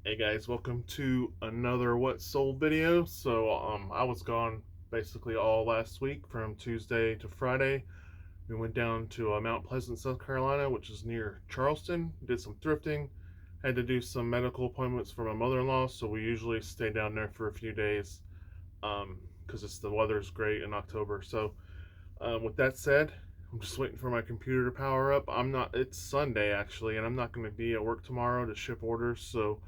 Hey guys, welcome to another What Sold video. I was gone basically all last week from Tuesday to Friday. We went down to Mount Pleasant, South Carolina, which is near Charleston. Did some thrifting. Had to do some medical appointments for my mother-in-law, so we usually stay down there for a few days because the weather's great in October. With that said, I'm just waiting for my computer to power up. It's Sunday actually, and I'm not going to be at work tomorrow to ship orders, so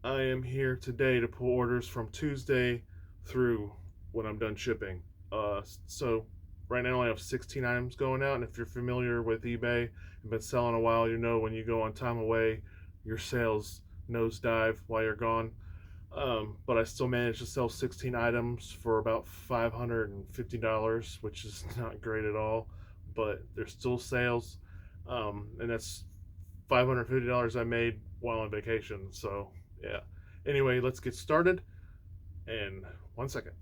I am here today to pull orders from Tuesday through when I'm done shipping. So right now I have 16 items going out, and if you're familiar with eBay and been selling a while, you know when you go on time away, your sales nosedive while you're gone. But I still managed to sell 16 items for about $550, which is not great at all, but there's still sales, and that's $550 I made while on vacation. So yeah. Anyway, let's get started. And 1 second.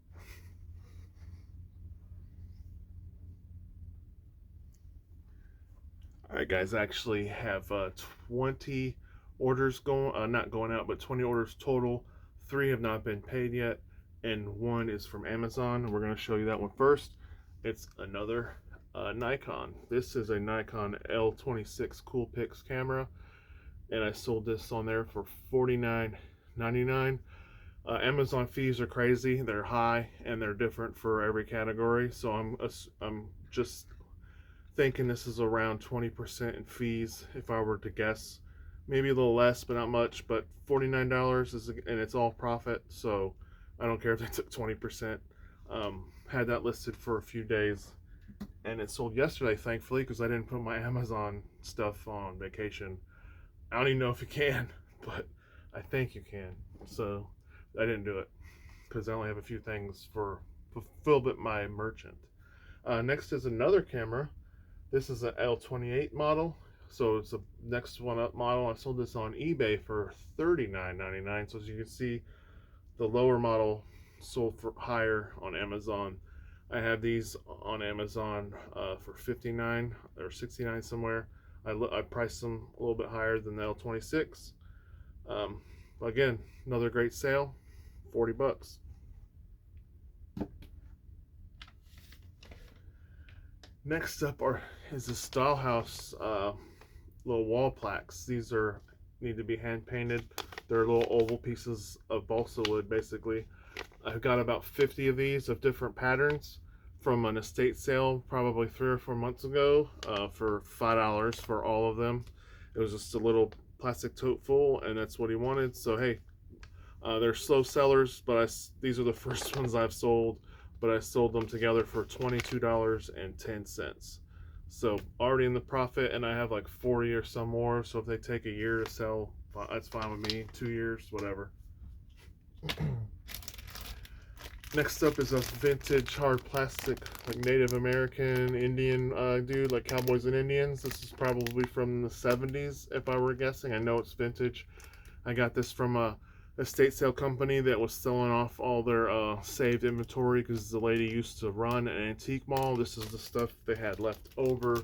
All right, guys. I actually have 20 orders not going out, but 20 orders total. 3 have not been paid yet, and 1 is from Amazon. We're going to show you that one first. It's another Nikon. This is a Nikon L26 Coolpix camera, and I sold this on there for $49.99. Amazon fees are crazy. They're high and they're different for every category. So I'm just thinking this is around 20% in fees if I were to guess. Maybe a little less, but not much. But $49 and it's all profit. So I don't care if they took 20%. Had that listed for a few days, and it sold yesterday, thankfully, because I didn't put my Amazon stuff on vacation. I don't even know if you can, but I think you can. So I didn't do it because I only have a few things for fulfillment my merchant. Next is another camera. This is an L28 model. So it's the next one up model. I sold this on eBay for $39.99. So as you can see, the lower model sold for higher on Amazon. I have these on Amazon for 59 or 69 somewhere. I priced them a little bit higher than the L26. Um, Again, another great sale, 40 bucks. Next up is the Stahlhaus little wall plaques. These need to be hand painted. They're little oval pieces of balsa wood, basically. I've got about 50 of these of different patterns from an estate sale probably 3 or 4 months ago for $5 for all of them. It was just a little plastic tote full, and that's what he wanted. So hey, they're slow sellers, but these are the first ones I've sold, but I sold them together for $22.10. So already in the profit, and I have like 40 or some more. So if they take a year to sell, that's fine with me. 2 years, whatever. Next up is a vintage hard plastic, like Native American Indian dude, like Cowboys and Indians. This is probably from the 70s, if I were guessing. I know it's vintage. I got this from a estate sale company that was selling off all their saved inventory because the lady used to run an antique mall. This is the stuff they had left over.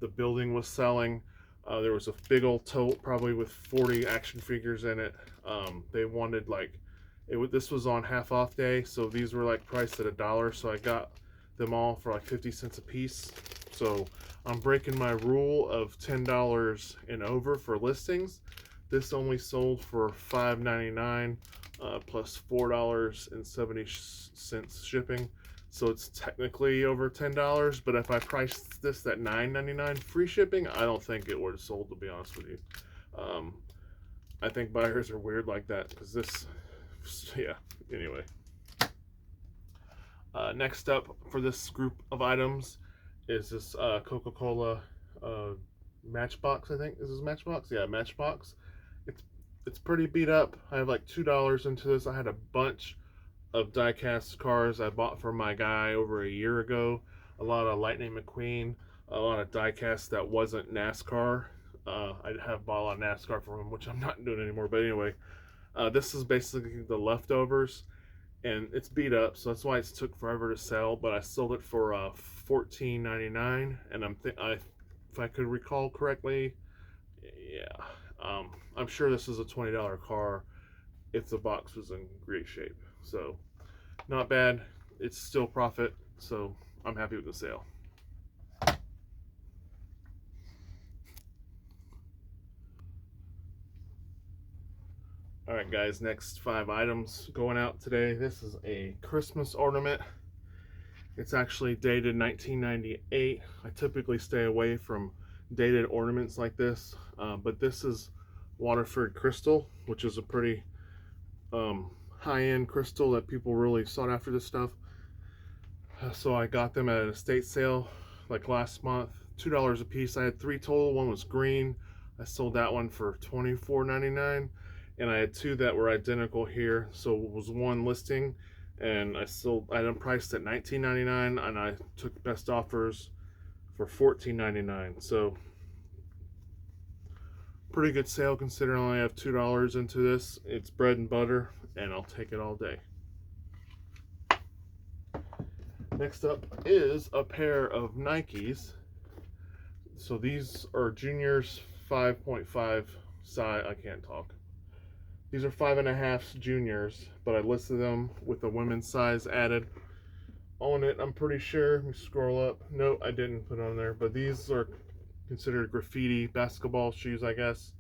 The building was selling. There was a big old tote, probably with 40 action figures in it. They wanted this was on half off day, so these were like priced at $1. So I got them all for like 50 cents a piece. So I'm breaking my rule of $10 and over for listings. This only sold for $5.99 plus $4.70 shipping. So it's technically over $10. But if I priced this at $9.99 free shipping, I don't think it would have sold, to be honest with you. I think buyers are weird like that because this, yeah. Anyway, next up for this group of items is this Coca-Cola Matchbox. I think this is Matchbox. Yeah, Matchbox. It's pretty beat up. I have like $2 into this. I had a bunch of die-cast cars I bought from my guy over a year ago. A lot of Lightning McQueen, a lot of die-cast that wasn't NASCAR. I have bought a lot of NASCAR from him, which I'm not doing anymore. But anyway, this is basically the leftovers, and it's beat up, so that's why it took forever to sell. But I sold it for $14.99, and if I could recall correctly, yeah, I'm sure this is a $20 car. if the box was in great shape. So not bad. It's still profit, so I'm happy with the sale. All right, guys, next 5 items going out today. This is a Christmas ornament. It's actually dated 1998. I typically stay away from dated ornaments like this, but this is Waterford crystal, which is a pretty high-end crystal that people really sought after this stuff. So I got them at an estate sale like last month, $2 a piece. I had 3 total. One was green. I sold that one for $24.99, and I had 2 that were identical here. So it was one listing, and I had them priced at $19.99, and I took best offers for $14.99. So pretty good sale considering I only have $2 into this. It's bread and butter, and I'll take it all day. Next up is a pair of Nikes. So these are juniors 5.5 size. I can't talk. These are 5.5 juniors, but I listed them with the women's size added on it. I'm pretty sure. Let me scroll up. No, I didn't put on there, but these are considered graffiti basketball shoes, I guess.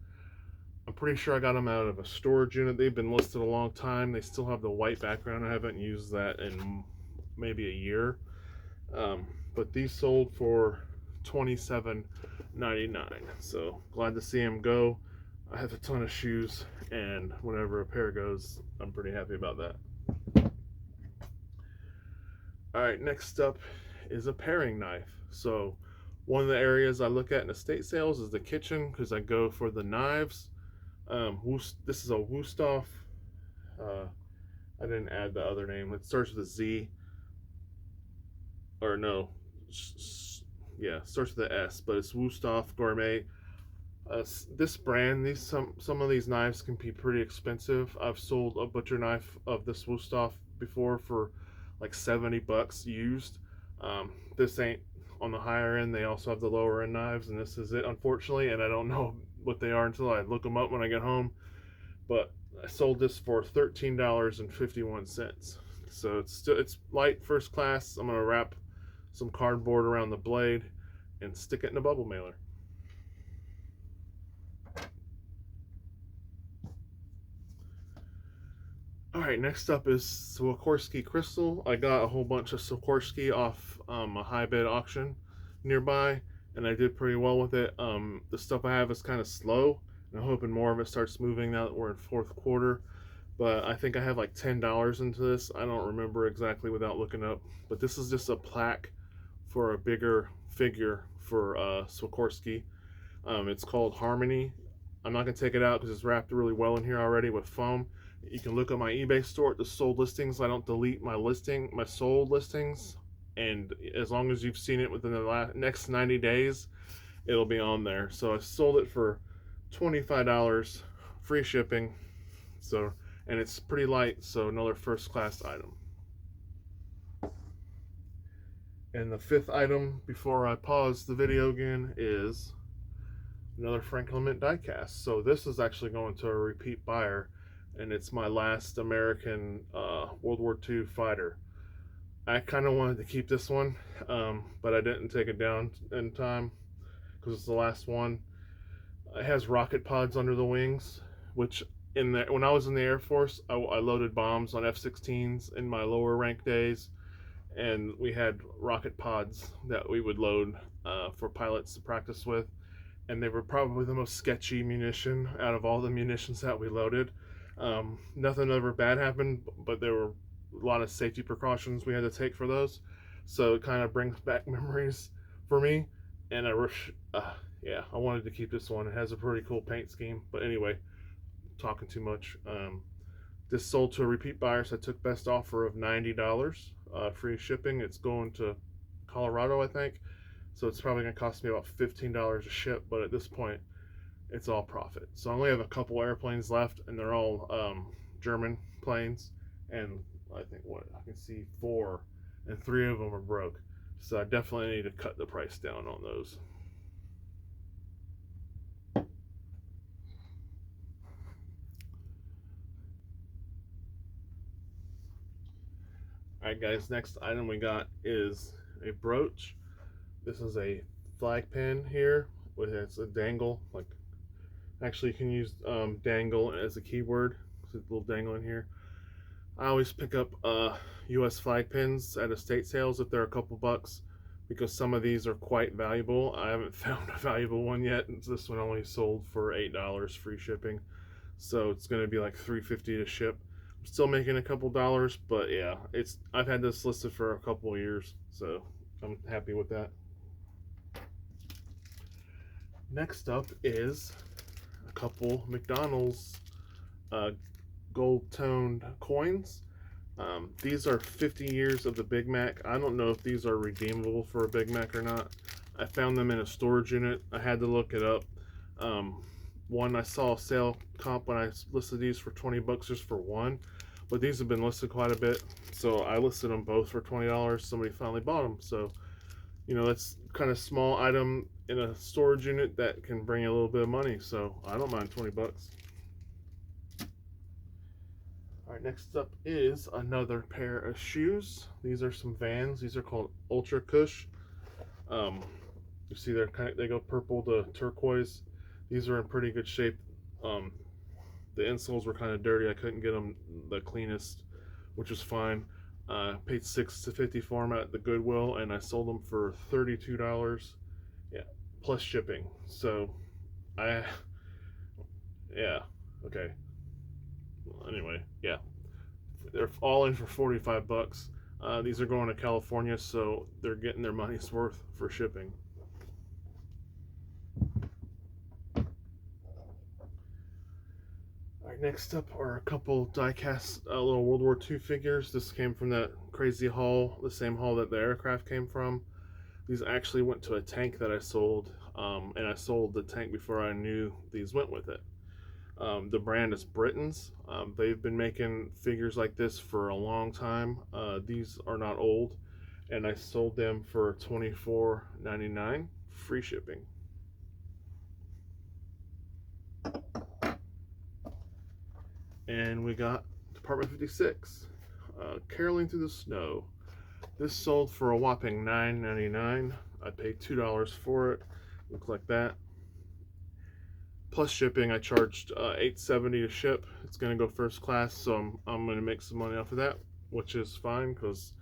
I'm pretty sure I got them out of a storage unit. They've been listed a long time. They still have the white background. I haven't used that in maybe a year. But these sold for $27.99. So glad to see them go. I have a ton of shoes, and whenever a pair goes, I'm pretty happy about that. All right, next up is a paring knife. So one of the areas I look at in estate sales is the kitchen, because I go for the knives. This is a Wusthof. I didn't add the other name. It starts with a Z. Or no, yeah, starts with the S, but it's Wusthof Gourmet. This brand, some of these knives can be pretty expensive. I've sold a butcher knife of this Wusthof before for like $70 used. This ain't on the higher end. They also have the lower end knives, and this is it, unfortunately. And I don't know what they are until I look them up when I get home. But I sold this for $13.51. So it's light, first class. I'm gonna wrap some cardboard around the blade and stick it in a bubble mailer. All right, next up is Swarovski crystal. I got a whole bunch of Swarovski off a high bid auction nearby, and I did pretty well with it. The stuff I have is kind of slow, and I'm hoping more of it starts moving now that we're in 4th quarter. But I think I have like $10 into this. I don't remember exactly without looking up. But this is just a plaque for a bigger figure for Swarovski. It's called Harmony. I'm not going to take it out because it's wrapped really well in here already with foam. You can look at my eBay store at the sold listings. I don't delete my sold listings. And as long as you've seen it within the next 90 days, it'll be on there. So I sold it for $25, free shipping. So, and it's pretty light, so another first class item. And the 5th item before I pause the video again is another Frank Clement diecast. So this is actually going to a repeat buyer, and it's my last American World War II fighter. I kind of wanted to keep this one, but I didn't take it down in time because it's the last one. It has rocket pods under the wings, which when I was in the Air Force, I loaded bombs on F-16s in my lower rank days, and we had rocket pods that we would load for pilots to practice with, and they were probably the most sketchy munition out of all the munitions that we loaded. Nothing ever bad happened, but there were a lot of safety precautions we had to take for those, so it kind of brings back memories for me. And I wanted to keep this one. It has a pretty cool paint scheme, but anyway, talking too much. This sold to a repeat buyer, so I took best offer of $90, free shipping. It's going to Colorado, I think, so it's probably going to cost me about $15 a ship, but at this point it's all profit. So I only have a couple airplanes left, and they're all German planes, and I think I can see 4, and 3 of them are broke, so I definitely need to cut the price down on those. Alright guys, next item we got is a brooch. This is a flag pin here with it's a dangle. Like, actually you can use dangle as a keyword. There's a little dangle in here. I always pick up US flag pins at estate sales if they're a couple bucks, because some of these are quite valuable. I haven't found a valuable one yet. This one only sold for $8 free shipping, so it's going to be like $3.50 to ship. I'm still making a couple dollars, but yeah, I've had this listed for a couple of years, so I'm happy with that. Next up is a couple McDonald's gold toned coins. These are 50 years of the Big Mac. I don't know if these are redeemable for a Big Mac or not. I found them in a storage unit. I had to look it up. One, I saw a sale comp when I listed these for 20 bucks just for one, but these have been listed quite a bit, so I listed them both for $20. Somebody finally bought them, so you know, that's kind of small item in a storage unit that can bring a little bit of money, so I don't mind 20 bucks. All right, next up is another pair of shoes. These are some Vans. These are called Ultra Cush. You see they go purple to turquoise. These are in pretty good shape. The insoles were kind of dirty. I couldn't get them the cleanest, which was fine. Paid $6.50 for them at the Goodwill, and I sold them for $32. Yeah, plus shipping. So, yeah, okay. Anyway, yeah, they're all in for 45 bucks. These are going to California, so they're getting their money's worth for shipping. All right, next up are a couple die-cast little World War II figures. This came from that crazy haul, the same haul that the aircraft came from. These actually went to a tank that I sold, and I sold the tank before I knew these went with it. The brand is Britain's. They've been making figures like this for a long time. These are not old, and I sold them for $24.99, free shipping. And we got Department 56, Caroling Through the Snow. This sold for a whopping $9.99. I paid $2 for it. Look like that. Plus shipping, I charged $8.70 to ship. It's gonna go first class, so I'm gonna make some money off of that, which is fine because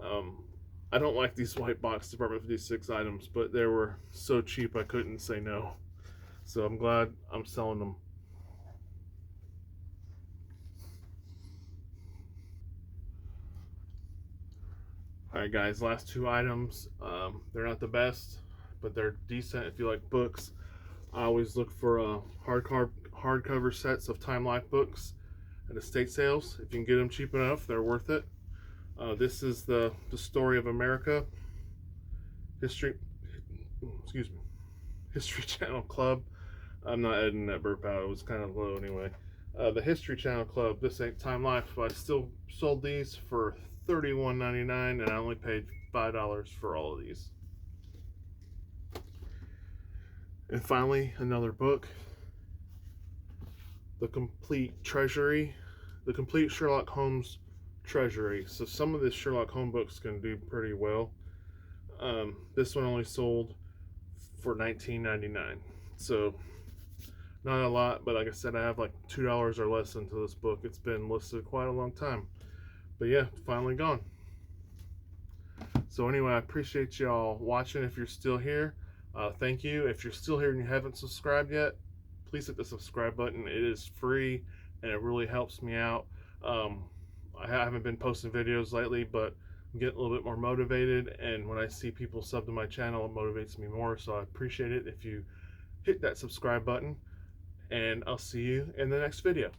I don't like these white box Department 56 items, but they were so cheap I couldn't say no. So I'm glad I'm selling them. Alright guys, last two items. They're not the best, but they're decent if you like books. I always look for hardcover sets of Time Life books at estate sales. If you can get them cheap enough, they're worth it. This is the Story of America History Channel Club. I'm not editing that burp out. It was kind of low anyway. The History Channel Club. This ain't Time Life, but I still sold these for $31.99, and I only paid $5 for all of these. And finally, another book, The Complete Sherlock Holmes Treasury. So some of the Sherlock Holmes books can do pretty well. This one only sold for $19.99. So not a lot, but like I said, I have like $2 or less into this book. It's been listed quite a long time. But yeah, finally gone. So anyway, I appreciate y'all watching. If you're still here, thank you. If you're still here and you haven't subscribed yet, please hit the subscribe button. It is free and it really helps me out. I haven't been posting videos lately, but I'm getting a little bit more motivated, and when I see people sub to my channel, it motivates me more. So I appreciate it if you hit that subscribe button, and I'll see you in the next video.